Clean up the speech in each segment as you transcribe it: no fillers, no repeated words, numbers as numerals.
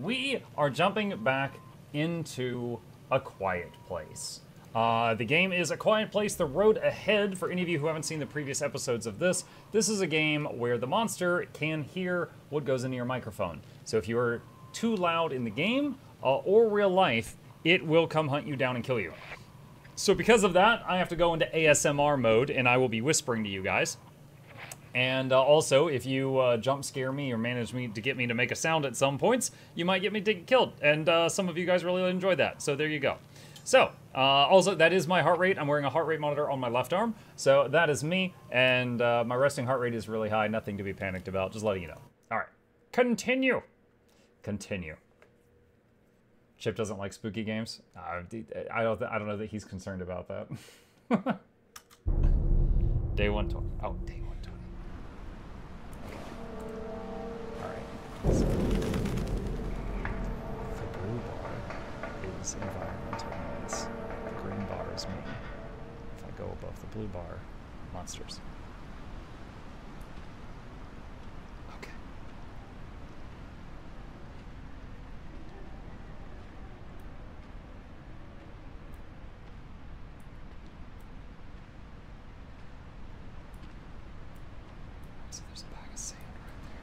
we are jumping back into A Quiet Place. The game is A Quiet Place, The Road Ahead. For any of you who haven't seen the previous episodes of this is a game where the monster can hear what goes into your microphone. So if you are too loud in the game or real life, it will come hunt you down and kill you. So because of that, I have to go into ASMR mode, and I will be whispering to you guys. And also, if you jump scare me or manage to get me to make a sound at some points, you might get me killed. And some of you guys really enjoyed that, so there you go. So, also, that is my heart rate. I'm wearing a heart rate monitor on my left arm, so that is me. And my resting heart rate is really high, nothing to be panicked about, just letting you know. All right, continue. Continue. Chip doesn't like spooky games. I don't know that he's concerned about that. Day 120. Oh, day 120. Okay. All right. So, the blue bar is environmental noise. The green bar is me. If I go above the blue bar, monsters. So there's a bag of sand right there.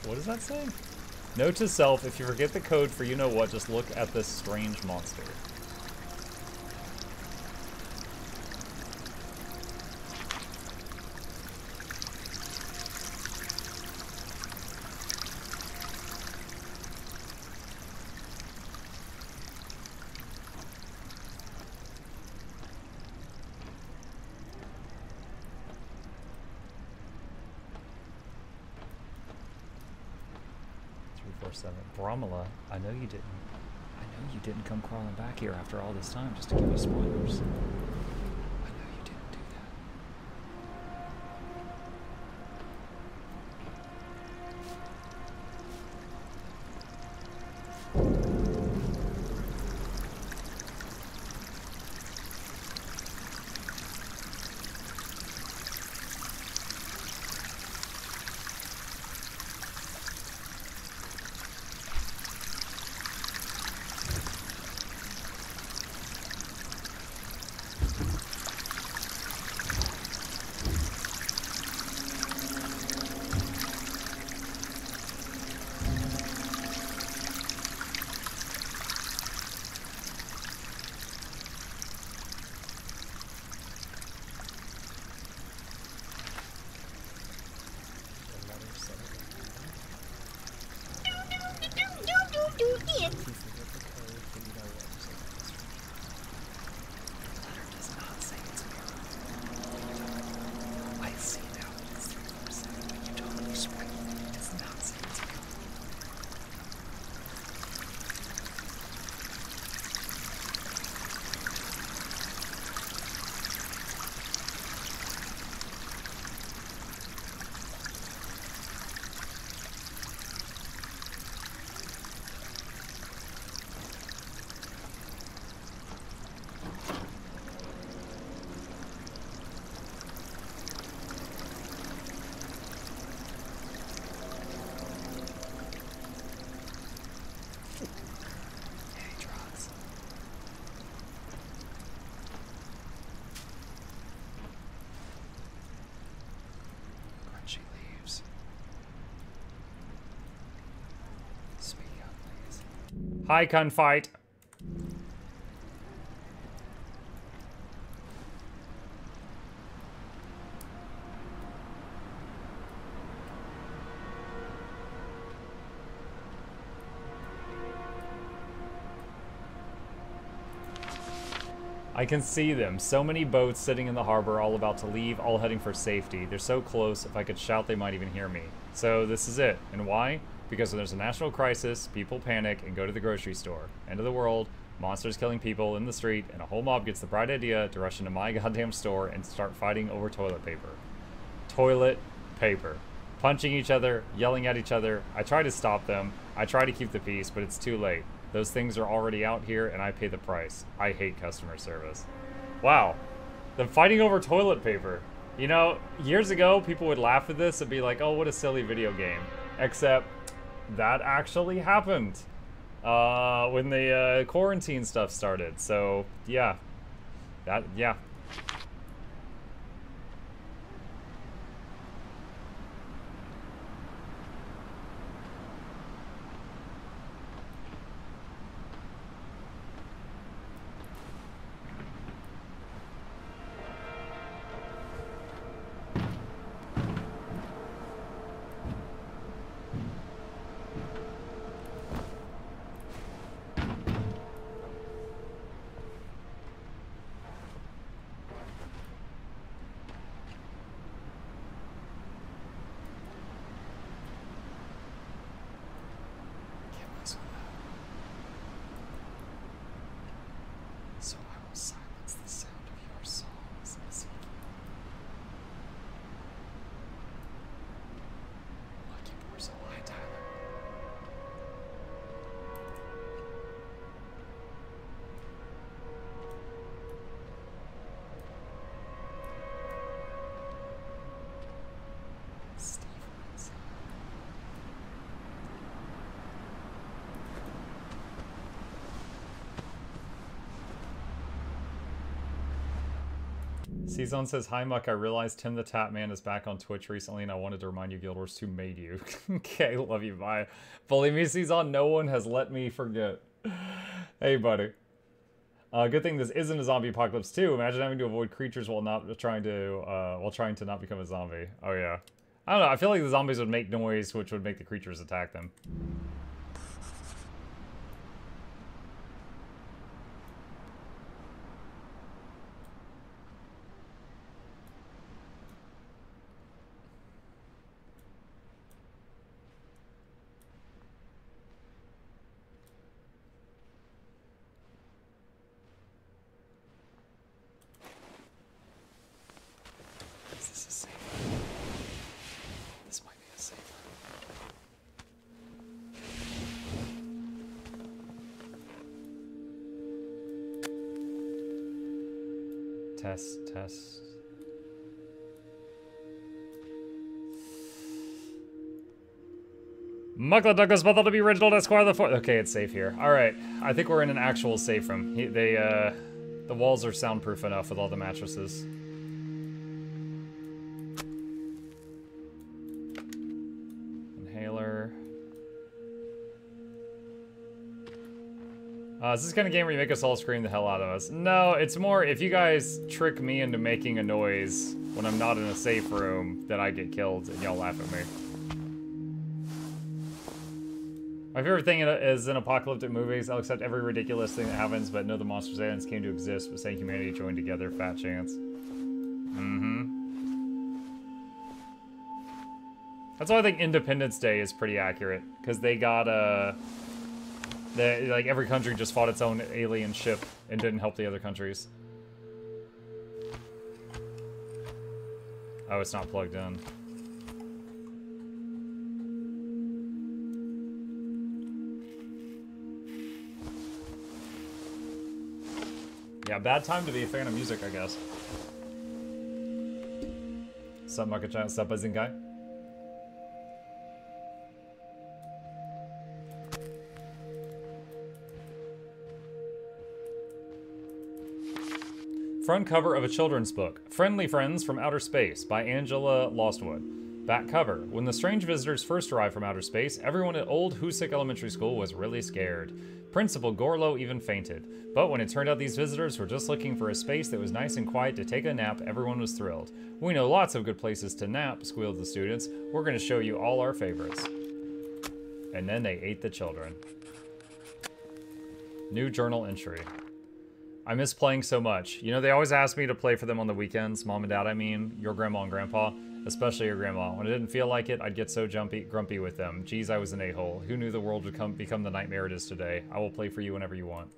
What does that say? Note to self, if you forget the code for you-know-what, just look at this strange monster. Bromala, I know you didn't come crawling back here after all this time just to give us spoilers. I know you didn't do Hi, Gunfight. I can see them. So many boats sitting in the harbor, all about to leave, all heading for safety. They're so close, if I could shout, they might even hear me. So this is it. And why? Because when there's a national crisis, people panic and go to the grocery store. End of the world, monsters killing people in the street, and a whole mob gets the bright idea to rush into my goddamn store and start fighting over toilet paper. Toilet paper. Punching each other, yelling at each other. I try to stop them. I try to keep the peace, but it's too late. Those things are already out here, and I pay the price. I hate customer service. Wow. The fighting over toilet paper. You know, years ago, people would laugh at this and be like, oh, what a silly video game. Except, that actually happened. When the quarantine stuff started. So, yeah. Yeah. C-Zone says, hi Muck, I realized Tim the Tap Man is back on Twitch recently and I wanted to remind you Guild Wars 2 made you. Okay, love you, bye. Believe me, C-Zone, no one has let me forget. Hey, buddy. Good thing this isn't a zombie apocalypse 2. Imagine having to avoid creatures while trying to not become a zombie. Oh yeah. I don't know, I feel like the zombies would make noise, which would make the creatures attack them. Test. Mukluk Douglas, but to be original Esquire the Fourth. Okay, it's safe here. Alright, I think we're in an actual safe room. The walls are soundproof enough with all the mattresses. Inhaler. Is this the kind of game where you make us all scream the hell out of us? No, it's more if you guys trick me into making a noise when I'm not in a safe room, then I get killed and y'all laugh at me. My favorite thing is in apocalyptic movies, I'll accept every ridiculous thing that happens, but know the monsters and aliens came to exist, but saying humanity joined together, fat chance. That's why I think Independence Day is pretty accurate, because they got like every country just fought its own alien ship and didn't help the other countries. Oh, it's not plugged in. Yeah, bad time to be a fan of music, I guess. Sup, Muka-chan? Sup, Bazingai? Front cover of a children's book, Friendly Friends from Outer Space by Angela Lostwood. Back cover, when the strange visitors first arrived from outer space, everyone at Old Hoosick Elementary School was really scared. Principal Gorlow even fainted. But when it turned out these visitors were just looking for a space that was nice and quiet to take a nap, everyone was thrilled. We know lots of good places to nap, squealed the students. We're going to show you all our favorites. And then they ate the children. New journal entry. I miss playing so much. You know, they always ask me to play for them on the weekends, mom and dad, I mean, your grandma and grandpa. Especially your grandma. When I didn't feel like it, I'd get so grumpy with them. Geez, I was an a-hole. Who knew the world would become the nightmare it is today? I will play for you whenever you want.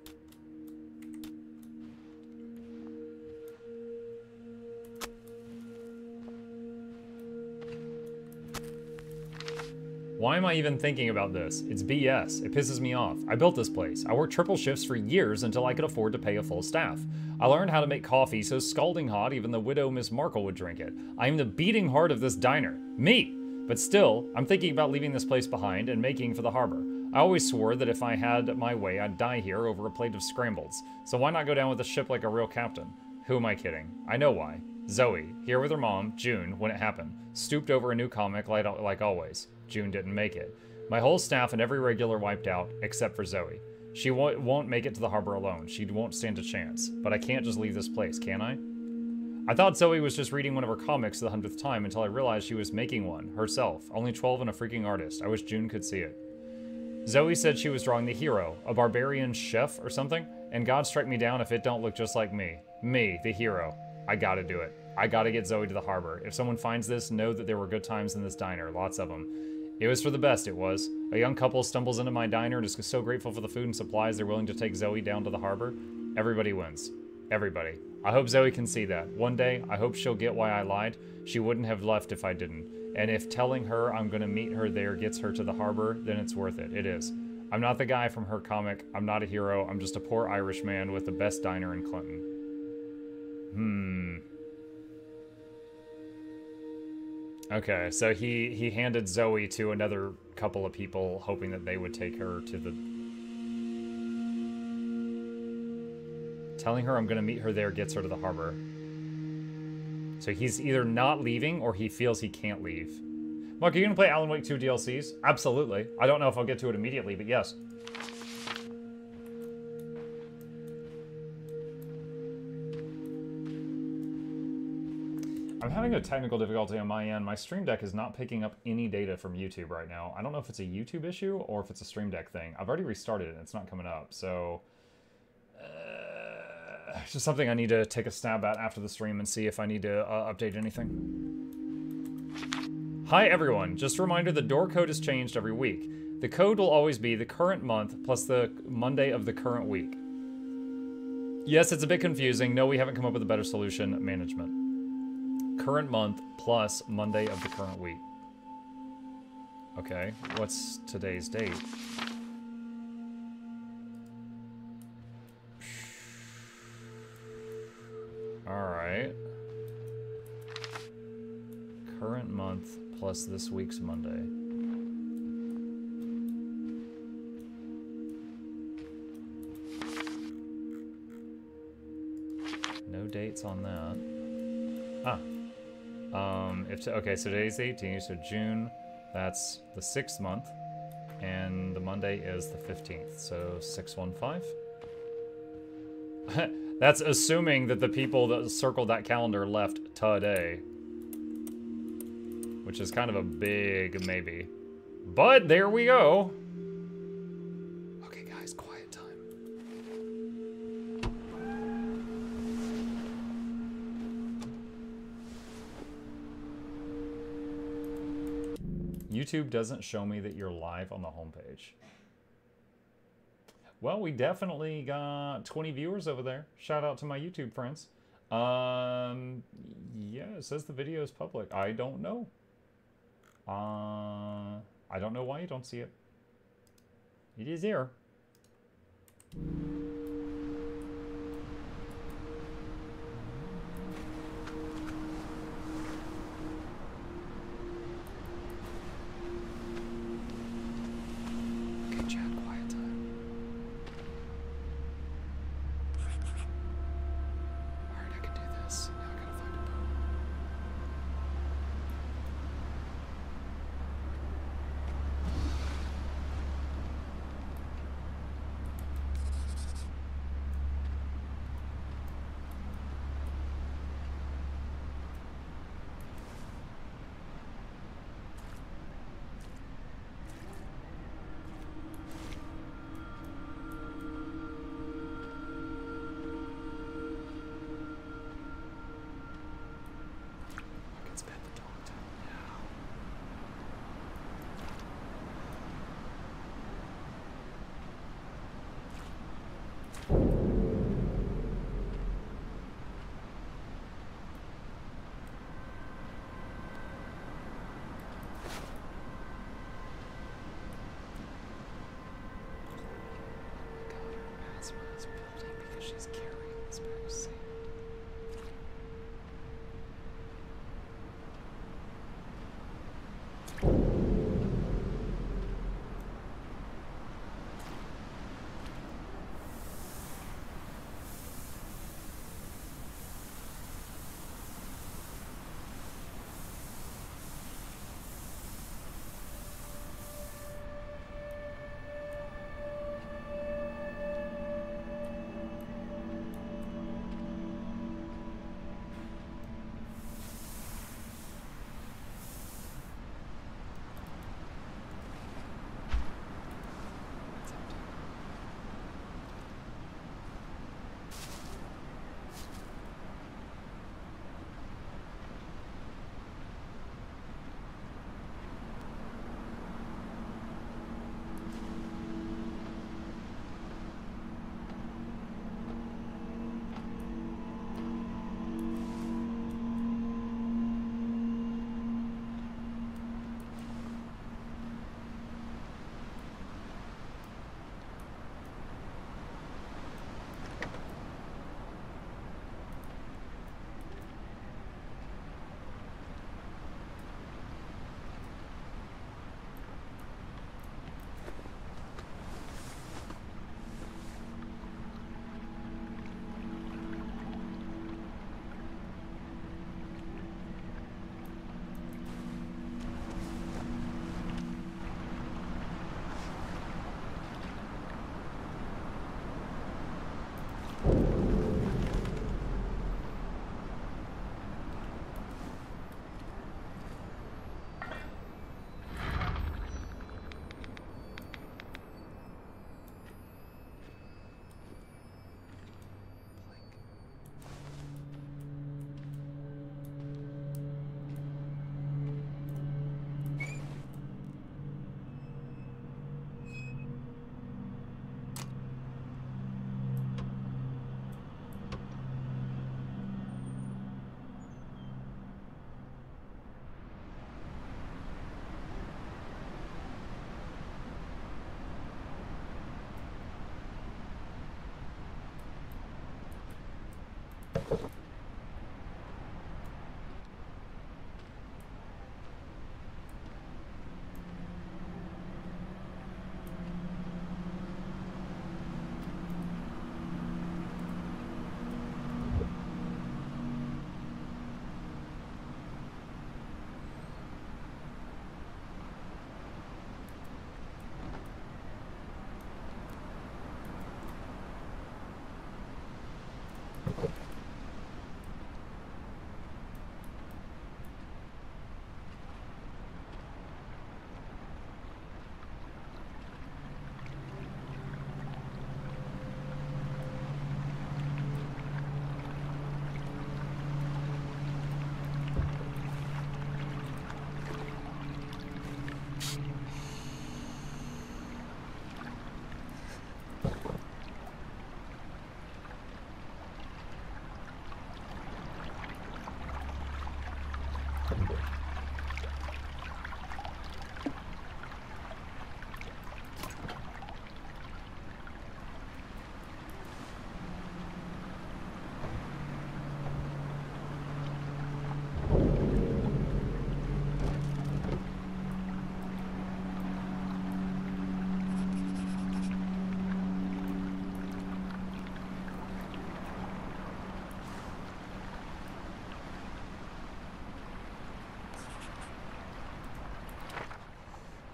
Why am I even thinking about this? It's BS. It pisses me off. I built this place. I worked triple shifts for years until I could afford to pay a full staff. I learned how to make coffee so scalding hot even the widow Miss Markle would drink it. I am the beating heart of this diner. Me! But still, I'm thinking about leaving this place behind and making for the harbor. I always swore that if I had my way, I'd die here over a plate of scrambles. So why not go down with the ship like a real captain? Who am I kidding? I know why. Zoe, here with her mom, June, when it happened, stooped over a new comic like always. June didn't make it. My whole staff and every regular wiped out, except for Zoe. She won't make it to the harbor alone. She won't stand a chance. But I can't just leave this place, can I? I thought Zoe was just reading one of her comics the 100th time until I realized she was making one, herself. Only 12 and a freaking artist. I wish June could see it. Zoe said she was drawing the hero, a barbarian chef or something, and God strike me down if it don't look just like me. Me, the hero. I gotta do it. I gotta get Zoe to the harbor. If someone finds this, know that there were good times in this diner, lots of them. It was for the best, it was. A young couple stumbles into my diner and is so grateful for the food and supplies they're willing to take Zoe down to the harbor. Everybody wins. Everybody. I hope Zoe can see that. One day, I hope she'll get why I lied. She wouldn't have left if I didn't. And if telling her I'm gonna meet her there gets her to the harbor, then it's worth it. It is. I'm not the guy from her comic. I'm not a hero. I'm just a poor Irish man with the best diner in Clinton. Okay, so he handed Zoe to another couple of people, hoping that they would take her to the... Telling her I'm gonna meet her there gets her to the harbor. So he's either not leaving, or he feels he can't leave. Mark, are you gonna play Alan Wake 2 DLCs? Absolutely. I don't know if I'll get to it immediately, but yes. I'm having a technical difficulty on my end. My Stream Deck is not picking up any data from YouTube right now. I don't know if it's a YouTube issue or if it's a Stream Deck thing. I've already restarted it and it's not coming up, so... it's just something I need to take a stab at after the stream and see if I need to update anything. Hi everyone, just a reminder the door code is changed every week. The code will always be the current month plus the Monday of the current week. Yes, it's a bit confusing. No, we haven't come up with a better solution. Management. Current month plus Monday of the current week. Okay, what's today's date? Alright. Current month plus this week's Monday. No dates on that. Ah. Okay, so today's the 18th, so June, that's the 6th month, and the Monday is the 15th, so 615. That's assuming that the people that circled that calendar left today, which is kind of a big maybe. But there we go. Okay, guys, quiet time. YouTube doesn't show me that you're live on the homepage. Well, we definitely got 20 viewers over there. Shout out to my YouTube friends. Yeah, it says the video is public. I don't know. I don't know why you don't see it. It is there. Alright, I can do this. Now I gotta find a boat. She's carrying this bag of sand.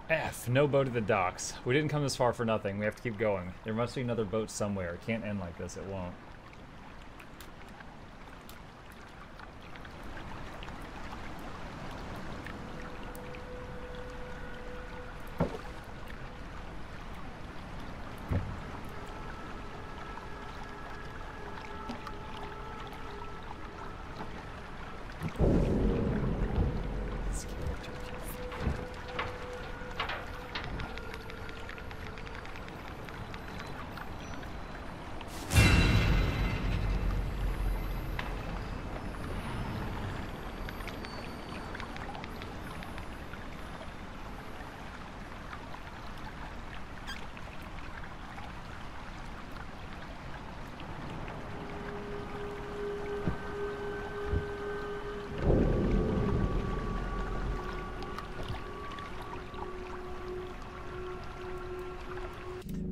F, no boat at the docks. We didn't come this far for nothing. We have to keep going. There must be another boat somewhere. It can't end like this. It won't.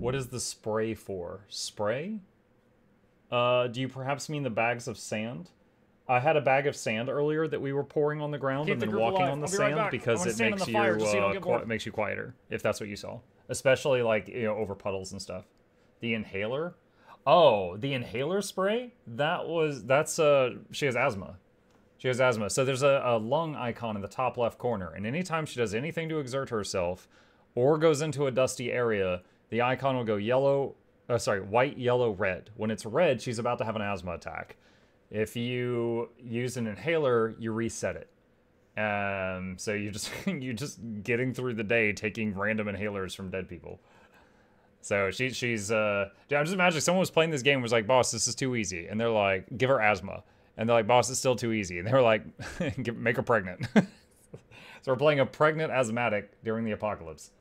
What is the spray for? Spray? Do you perhaps mean the bags of sand? I had a bag of sand earlier that we were pouring on the ground and then walking on the sand because it makes you quieter, if that's what you saw. Especially, like, you know, over puddles and stuff. The inhaler? Oh, the inhaler spray? She has asthma. She has asthma. So there's a lung icon in the top left corner, and anytime she does anything to exert herself or goes into a dusty area, the icon will go white, yellow, red. When it's red, she's about to have an asthma attack. If you use an inhaler, you reset it. So you're just getting through the day taking random inhalers from dead people. So she's I'm just imagining someone was playing this game and was like, boss, this is too easy. And they're like, give her asthma. And they're like, boss, it's still too easy. And they were like, make her pregnant. So we're playing a pregnant asthmatic during the apocalypse.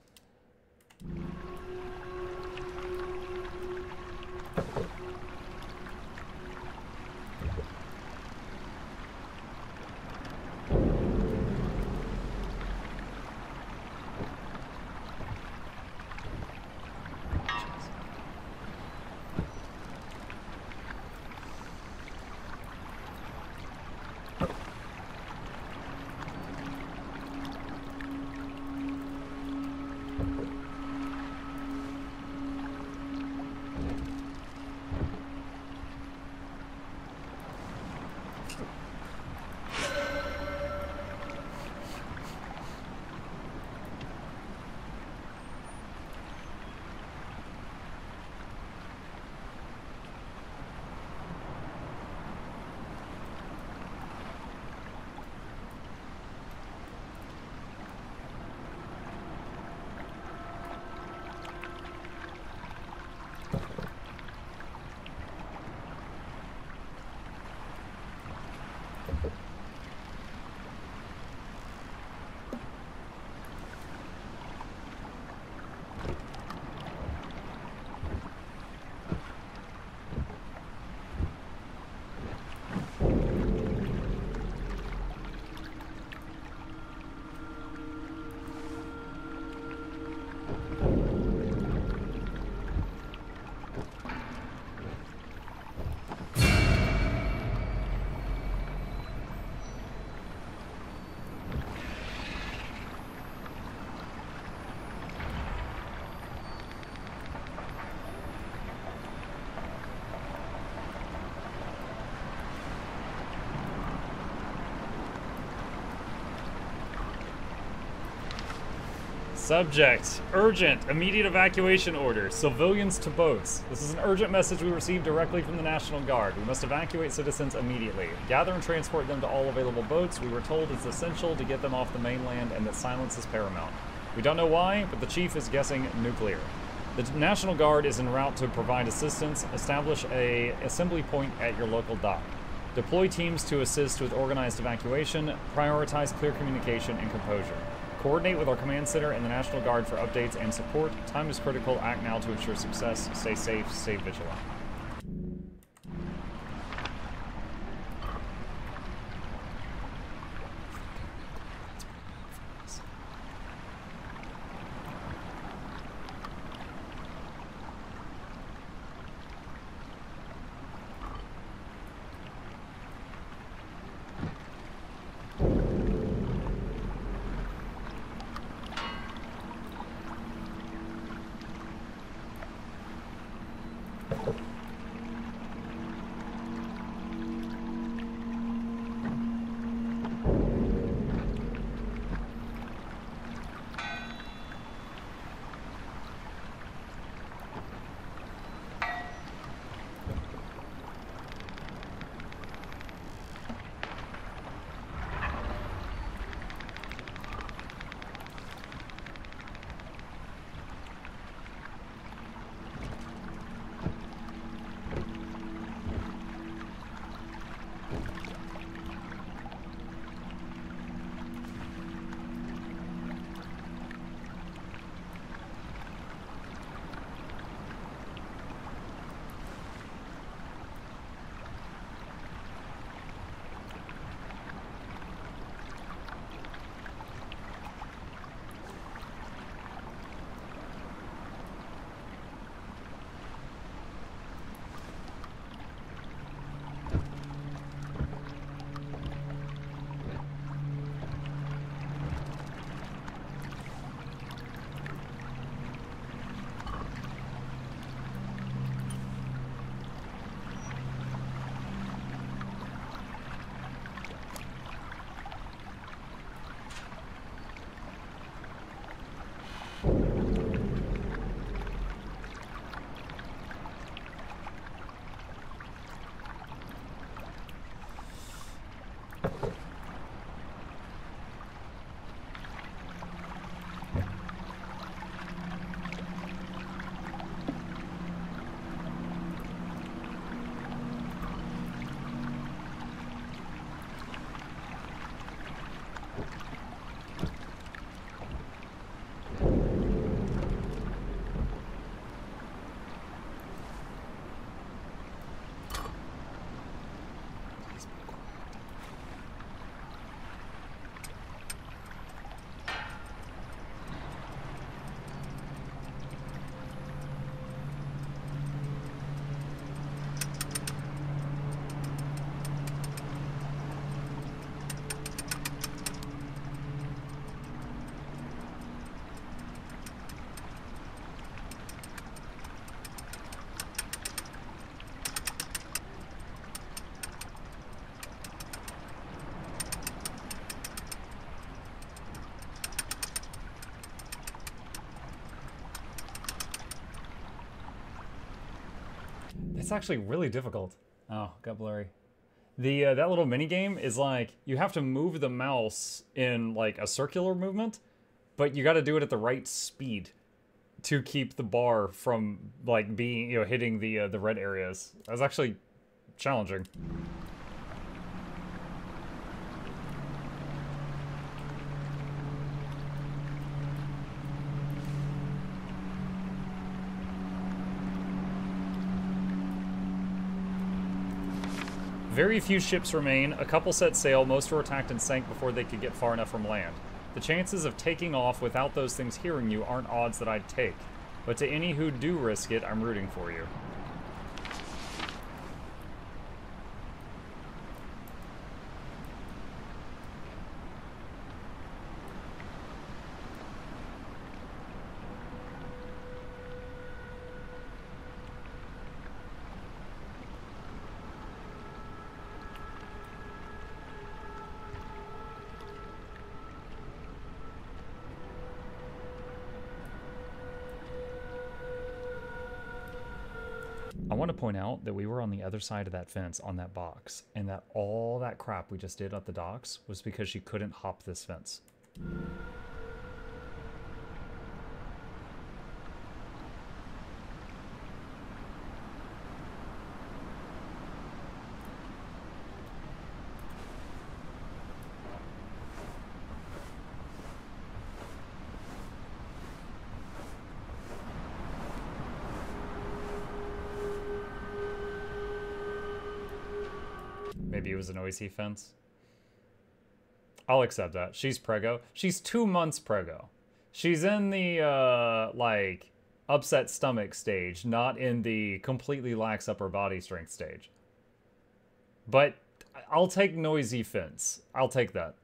Subject, urgent, immediate evacuation order, civilians to boats. This is an urgent message we received directly from the National Guard. We must evacuate citizens immediately. Gather and transport them to all available boats. We were told it's essential to get them off the mainland and that silence is paramount. We don't know why, but the chief is guessing nuclear. The National Guard is en route to provide assistance. Establish an assembly point at your local dock. Deploy teams to assist with organized evacuation. Prioritize clear communication and composure. Coordinate with our command center and the National Guard for updates and support. Time is critical. Act now to ensure success. Stay safe. Stay vigilant. It's actually really difficult. Oh, got blurry. The that little mini game is like you have to move the mouse in like a circular movement, but you got to do it at the right speed to keep the bar from like being, you know, hitting the red areas. That's actually challenging. Very few ships remain, a couple set sail, most were attacked and sank before they could get far enough from land. The chances of taking off without those things hearing you aren't odds that I'd take, but to any who do risk it, I'm rooting for you. I want to point out that we were on the other side of that fence on that box, and that all that crap we just did at the docks was because she couldn't hop this fence. Maybe it was a noisy fence. I'll accept that. She's prego. She's 2 months prego. She's in the, like, upset stomach stage, not in the completely lax upper body strength stage. But I'll take noisy fence. I'll take that.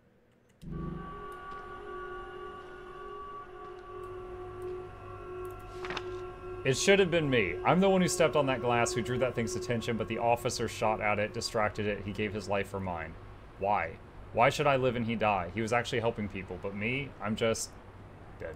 It should have been me. I'm the one who stepped on that glass, who drew that thing's attention, but the officer shot at it, distracted it, he gave his life for mine. Why? Why should I live and he die? He was actually helping people, but me, I'm just dead.